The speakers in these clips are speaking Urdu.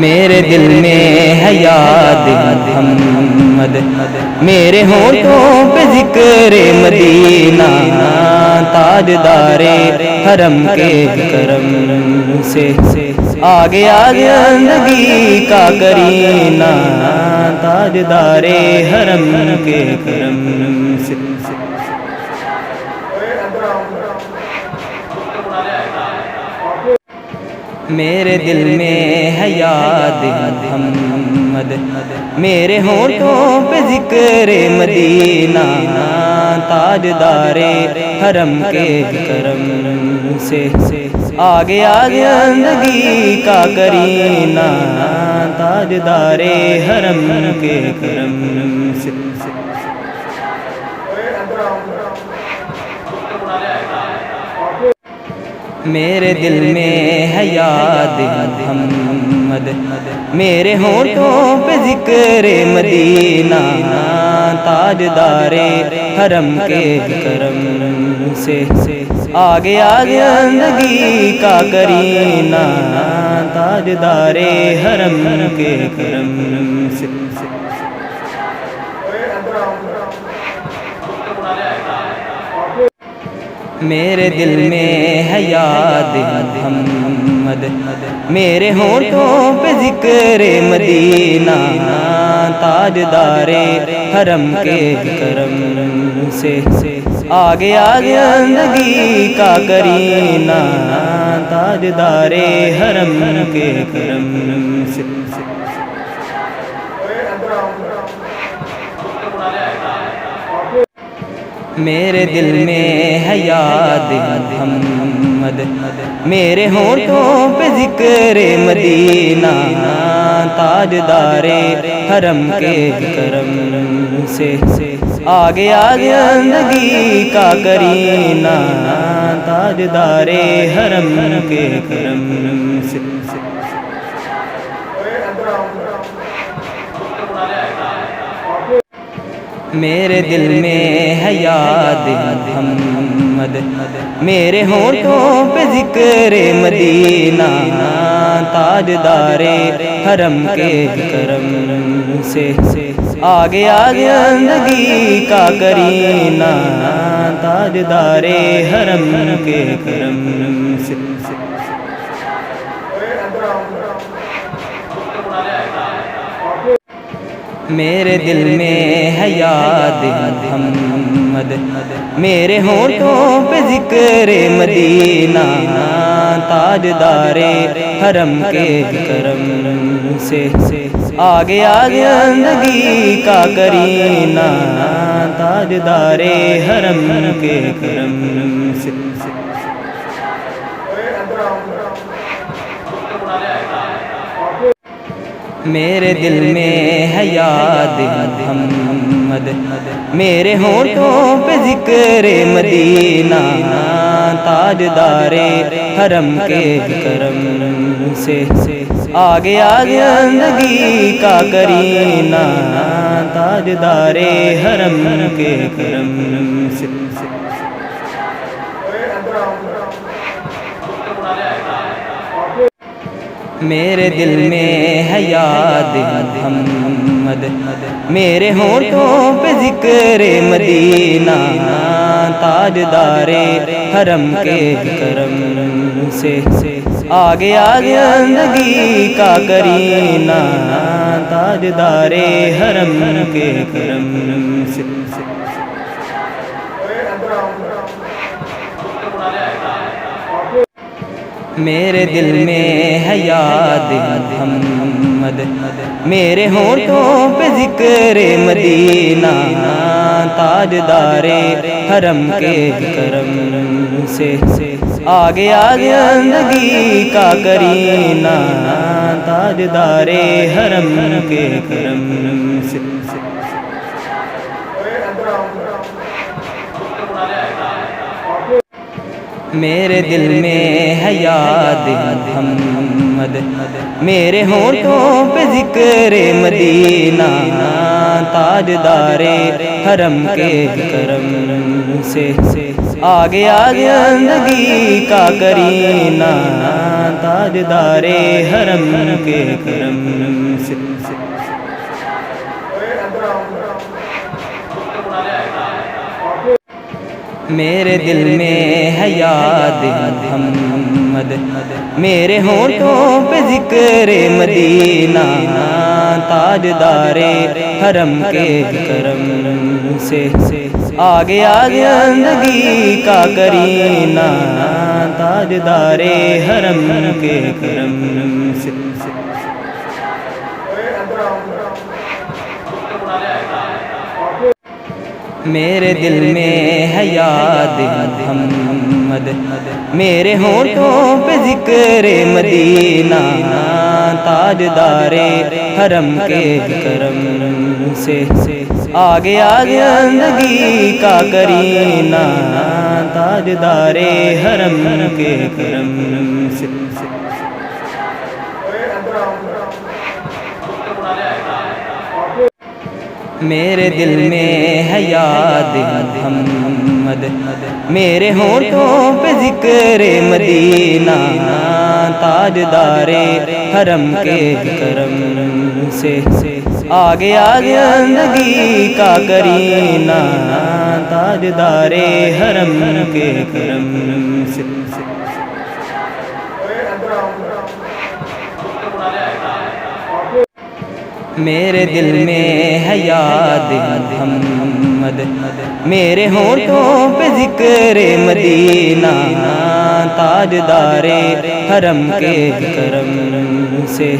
میرے دل میں ہے یاد محمد، میرے ہونٹوں پہ ذکر مدینہ، تاجدار حرم کے کرم سے آ گیا زندگی کا کرینہ، تاجدار حرم کے کرم سے۔ میرے دل میں ہے یاد محمد، میرے ہونٹوں پہ ذکر مدینہ، تاجدار حرم کے کرم سے آ گیا زندگی کا کرینہ، تاجدار حرم کے کرم سے۔ میرے دل میں ہے یاد محمد، میرے ہونٹوں پہ ذکر مدینہ، تاجدار حرم کے کرم سے آ گیا زندگی کا کرینہ، تاجدار حرم کے کرم سے۔ میرے دل میں ہے یاد محمد، میرے ہونٹوں پہ ذکر مدینہ، تاجدار حرم کے کرم سے آ گیا زندگی کا کرینہ، تاجدار حرم کے کرم سے۔ میرے دل میں ہے یاد محمد، میرے ہونٹوں پہ ذکر مدینہ، تاجدار حرم کے کرم سے آ گیا زندگی کا کرینہ، تاجدار حرم کے کرم سے۔ میرے دل میں ہے یاد محمد، میرے ہونٹوں پہ ذکر مدینہ، تاجدار حرم کے کرم سے آ گیا زندگی کا کرینہ، تاجدار حرم کے کرم سے۔ میرے دل میں ہے یاد محمد، میرے ہونٹوں پہ ذکر مدینہ، تاجدار حرم کے کرم سے آ گیا زندگی کا کرینہ، تاجدار حرم کے کرم سے۔ میرے دل میں ہے یاد محمد، میرے ہونٹوں پہ ذکر مدینہ، تاجدار حرم کے کرم سے آ گیا زندگی کا کرینہ، تاجدار حرم کے کرم سے۔ میرے دل میں ہے یاد محمد، میرے ہونٹوں پہ ذکر مدینہ، تاجدار حرم کے کرم سے آ گیا زندگی کا کرینہ، تاجدار حرم کے کرم سے۔ میرے دل میں ہے یاد محمد، میرے ہونٹوں پہ ذکر مدینہ، تاجدار حرم کے کرم سے آ گیا زندگی کا کرینہ، تاجدار حرم کے کرم سے۔ میرے دل میں ہے یاد محمد، میرے ہونٹوں پہ ذکر مدینہ، تاجدار حرم کے کرم سے آ گیا زندگی کا کرینہ، تاجدار حرم کے کرم سے میرے دل میں ہے یاد محمد میرے ہونٹوں پہ ذکر مدینہ تاجدار حرم کے کرم سے آ گیا زندگی کا کرینہ تاجدار حرم کے کرم سے میرے دل میں ہے یاد محمد میرے ہونٹوں پہ ذکر مدینہ تاجدار حرم کے کرم سے آ گیا زندگی کا کرینہ تاجدار حرم کے کرم سے میرے دل میں ہے یاد محمد میرے ہونٹوں پہ ذکر مدینہ تاجدار حرم کے کرم سے آ گیا زندگی کا کرینہ تاجدار حرم کے کرم سے میرے دل میں ہے یاد محمد میرے ہونٹوں پہ ذکر مدینہ تاجدار حرم کے کرم سے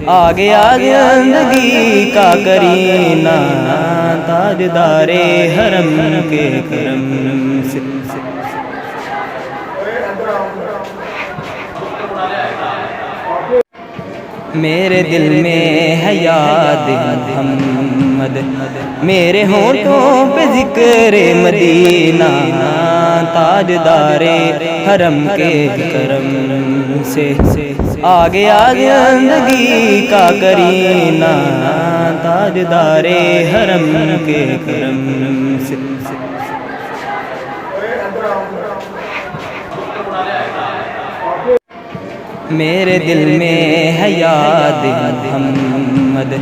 آ گیا زندگی کا کرینہ تاجدار حرم کے کرم سے میرے دل میں ہے یاد محمد میرے ہونٹوں پہ ذکر مدینہ تاجدار حرم کے کرم سے آ گیا زندگی کا کرینہ تاجدار حرم کے کرم سے میرے دل میں ہے یاد محمد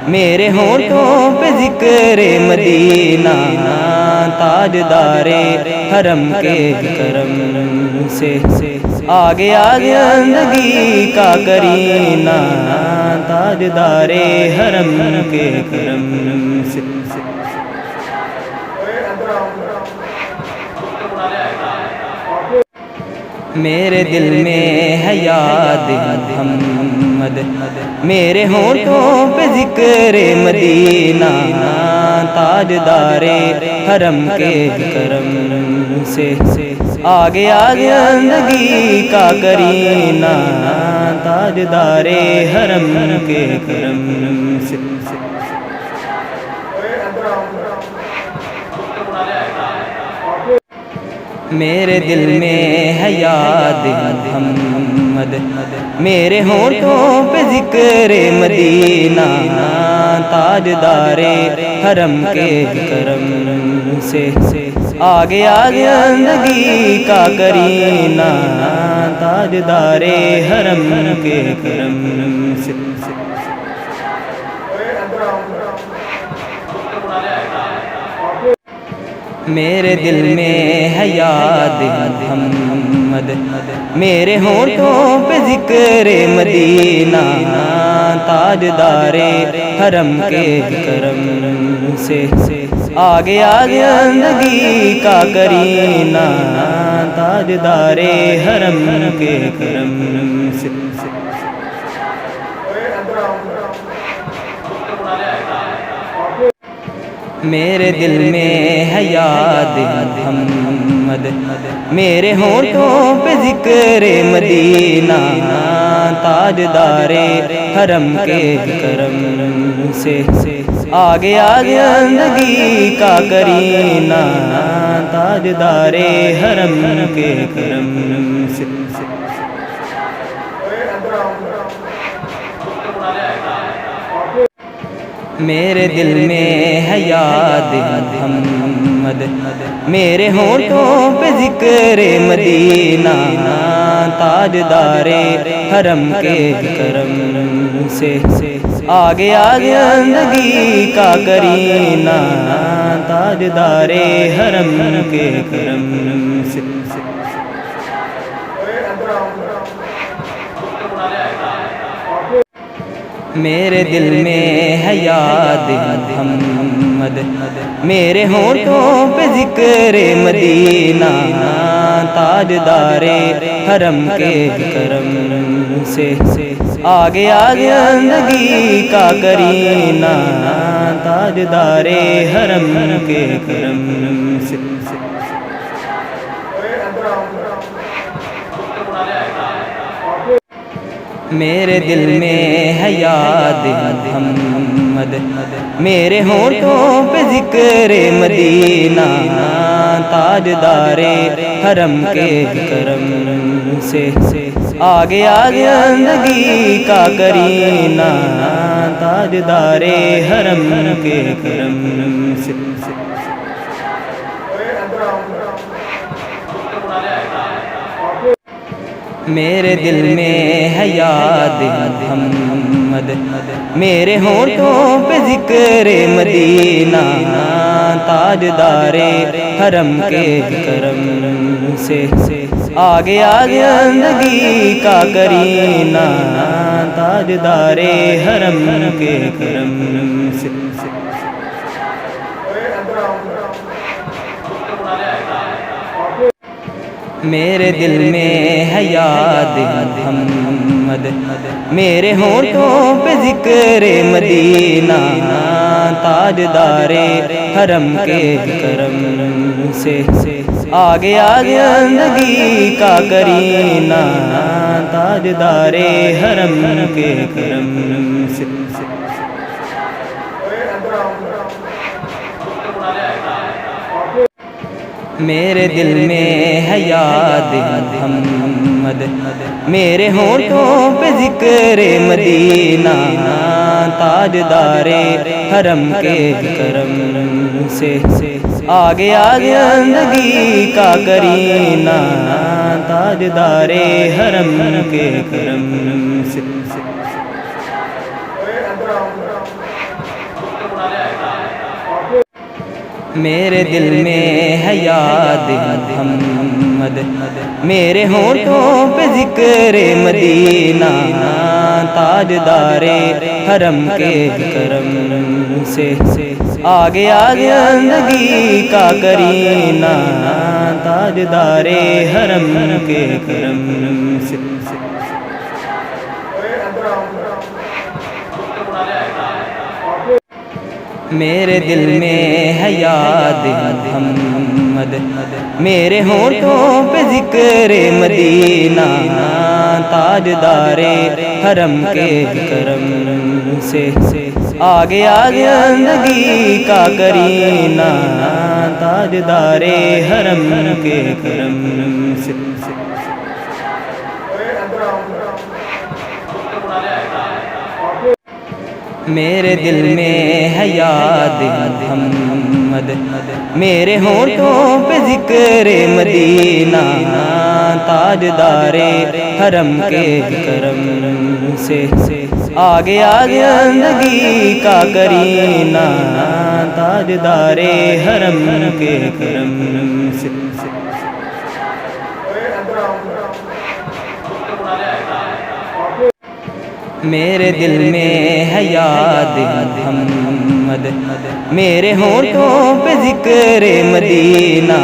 میرے ہونٹوں پہ ذکر مدینہ تاجدار حرم کے کرم سے آ گیا زندگی کا کرینہ تاجدار حرم کے کرم سے میرے دل میں ہے یاد محمد میرے ہونٹوں پہ ذکر مدینہ تاجدار حرم کے کرم سے آ گیا زندگی کا کرینہ تاجدار حرم کے کرم سے میرے دل میں ہے یاد محمد میرے ہونٹوں پہ ذکر مدینہ تاجدار حرم کے کرم سے آ گیا زندگی کا کرینہ تاجدار حرم کے کرم سے میرے دل میں ہے یاد محمد میرے ہونٹوں پہ ذکر مدینہ تاجدار حرم کے کرم سے آ گیا زندگی کا کرینہ تاجدار حرم کے کرم سے میرے دل میں ہے یاد محمد میرے ہونٹوں پہ ذکر مدینہ تاجدار حرم کے کرم سے آ گیا زندگی کا کرینہ تاجدار حرم کے کرم سے میرے دل میں ہے یاد محمد میرے ہونٹوں پہ ذکر مدینہ تاجدار حرم کے کرم سے آ گیا زندگی کا کرینہ تاجدار حرم کے کرم سے میرے دل میں ہے یاد محمد میرے ہونٹوں پہ ذکر مدینہ تاجدار حرم کے کرم سے آ گیا زندگی کا کرینہ تاجدار حرم کے کرم سے میرے دل میں ہے یاد محمد میرے ہونٹوں پہ ذکر مدینہ تاجدار حرم کے کرم سے آ گیا زندگی کا کرینہ تاجدار حرم کے کرم سے میرے دل میں ہے یاد محمد میرے ہونٹوں پہ ذکر مدینہ تاجدار حرم کے کرم سے آ گیا زندگی کا کرینہ تاجدار حرم کے کرم سے میرے دل میں ہے یاد محمد میرے ہونٹوں پہ ذکر مدینہ تاجدار حرم کے کرم سے آ گیا زندگی کا کرینہ تاجدار حرم کے کرم سے میرے دل میں ہے یاد محمد میرے ہونٹوں پہ ذکر مدینہ تاجدار حرم کے کرم سے آ گیا زندگی کا کرینہ تاجدار حرم کے کرم سے میرے دل میں ہے یاد محمد میرے ہونٹوں پہ ذکر مدینہ تاجدار حرم کے کرم سے آ گیا زندگی کا کرینہ تاجدار حرم کے کرم سے میرے دل میں ہے یاد محمد میرے ہونٹوں پہ ذکر مدینہ تاجدار حرم کے کرم سے آ گیا زندگی کا کرینہ تاجدار حرم کے کرم سے میرے دل میں ہے یاد محمد میرے ہونٹوں پہ ذکر مدینہ تاجدار حرم کے کرم سے آ گیا زندگی کا کرینہ تاجدار حرم کے کرم سے میرے دل میں ہے یاد محمد میرے ہونٹوں پہ ذکر مدینہ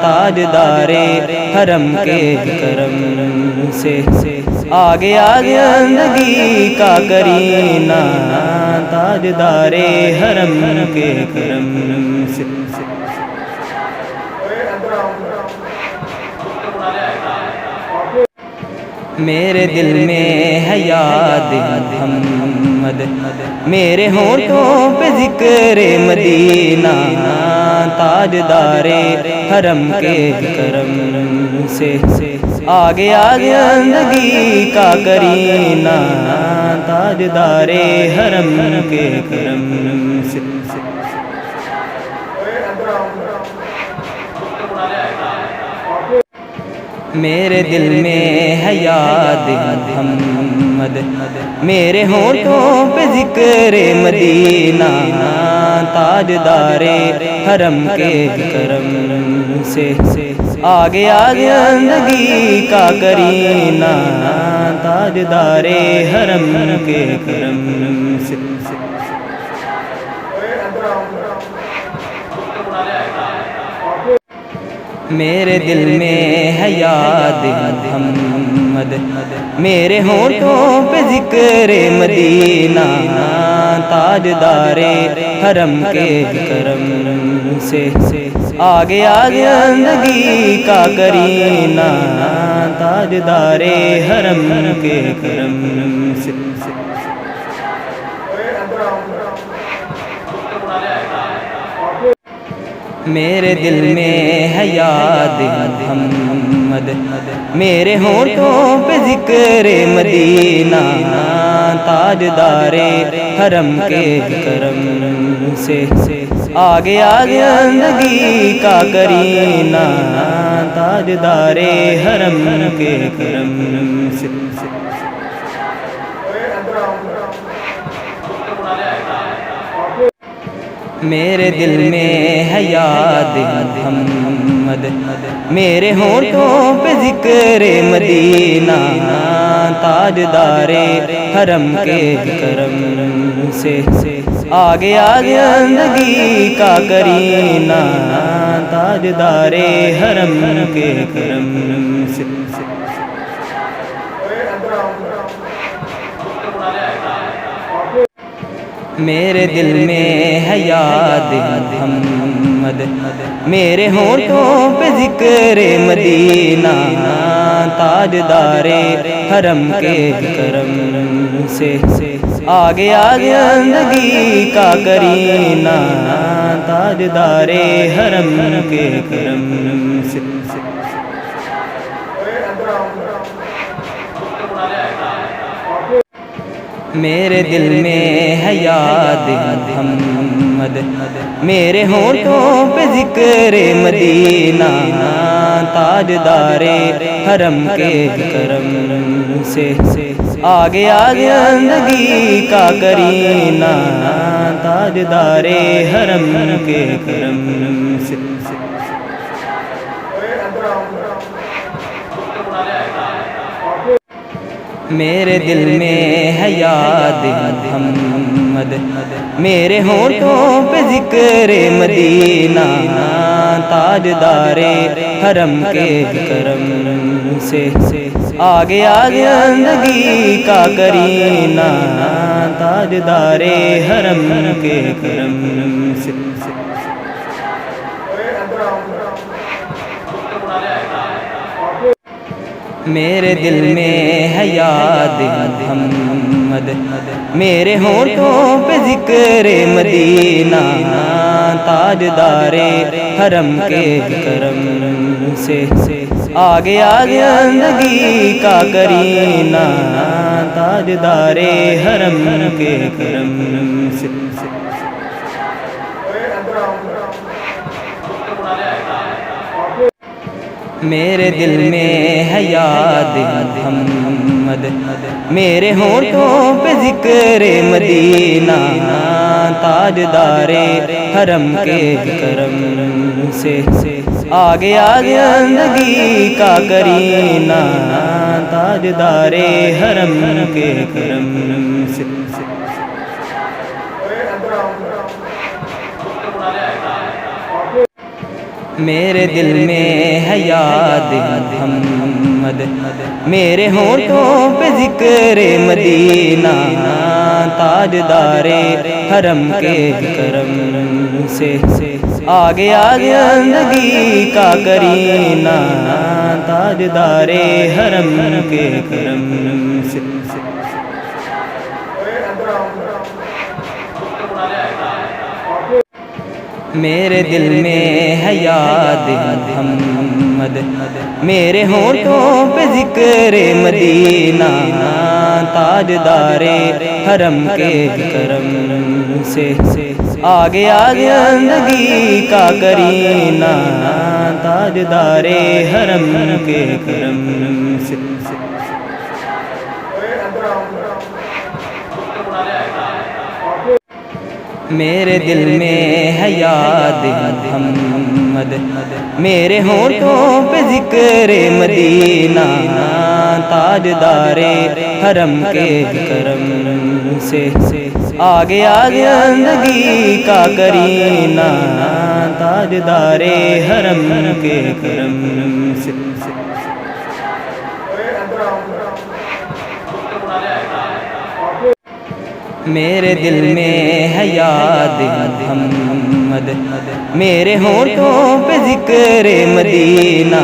تاجدار حرم کے کرم سے آ گیا زندگی کا کرینہ تاجدار حرم کے کرم سے میرے دل میں ہے یاد محمد میرے ہونٹوں پہ ذکر مدینہ تاجدار حرم کے کرم سے آ گیا زندگی کا کرینہ تاجدار حرم کے کرم سے میرے دل میں ہے یاد محمد، میرے ہونٹوں پہ ذکر مدینہ، تاجدار حرم کے کرم سے آ گیا زندگی کا کرینہ، تاجدار حرم کے کرم سے۔ میرے دل میں ہے یاد محمد، میرے ہونٹوں پہ ذکر مدینہ، تاجدار حرم کے کرم سے آ گیا زندگی کا کرینہ، تاجدار حرم کے کرم سے۔ میرے دل میں ہے یاد محمد، میرے ہونٹوں پہ ذکر مدینہ، تاجدار حرم کے کرم سے آ گیا زندگی کا کرینہ، تاجدار حرم کے کرم سے۔ میرے دل میں ہے یاد محمد، میرے ہونٹوں پہ ذکر مدینہ، تاجدار حرم کے کرم سے آ گیا زندگی کا کرینہ، تاجدار حرم کے کرم سے۔ میرے دل میں ہے یاد محمد، میرے ہونٹوں پہ ذکر مدینہ، تاجدار حرم کے کرم سے آ گیا زندگی کا کرینہ، تاجدار حرم کے کرم سے۔ میرے دل میں ہے یاد محمد، میرے ہونٹوں پہ ذکر مدینہ، تاجدار حرم کے کرم سے آ گیا زندگی کا کرینہ، تاجدار حرم کے کرم سے۔ میرے دل میں ہے یاد محمد، میرے ہونٹوں پہ ذکر مدینہ، تاجدار حرم کے کرم سے آ گیا زندگی کا کرینہ، تاجدار حرم کے کرم سے۔ میرے دل میں ہے یاد محمد، میرے ہونٹوں پہ ذکر مدینہ، تاجدار حرم کے کرم سے آ گیا زندگی کا کرینہ، تاجدار حرم کے کرم سے۔ میرے دل میں ہے یاد محمد، میرے ہونٹوں پہ ذکر مدینہ، تاجدار حرم کے کرم سے آ گیا زندگی کا کرینہ، تاجدار حرم کے کرم سے۔ میرے دل میں ہے یاد محمد، میرے ہونٹوں پہ ذکر مدینہ، تاجدار حرم کے کرم سے آ گیا زندگی کا کرینہ، تاجدار حرم کے کرم سے۔ میرے دل میں ہے یاد محمد، میرے ہونٹوں پہ ذکر مدینہ، تاجدار حرم کے کرم سے آ گیا زندگی کا کرینہ، تاجدار حرم کے کرم سے میرے دل میں ہے یاد محمد، میرے ہونٹوں پہ ذکر مدینہ، تاجدار حرم کے کرم سے آ گیا زندگی کا کرینہ، تاجدار حرم کے کرم سے میرے دل میں ہے یاد محمد، میرے ہونٹوں پہ ذکر مدینہ۔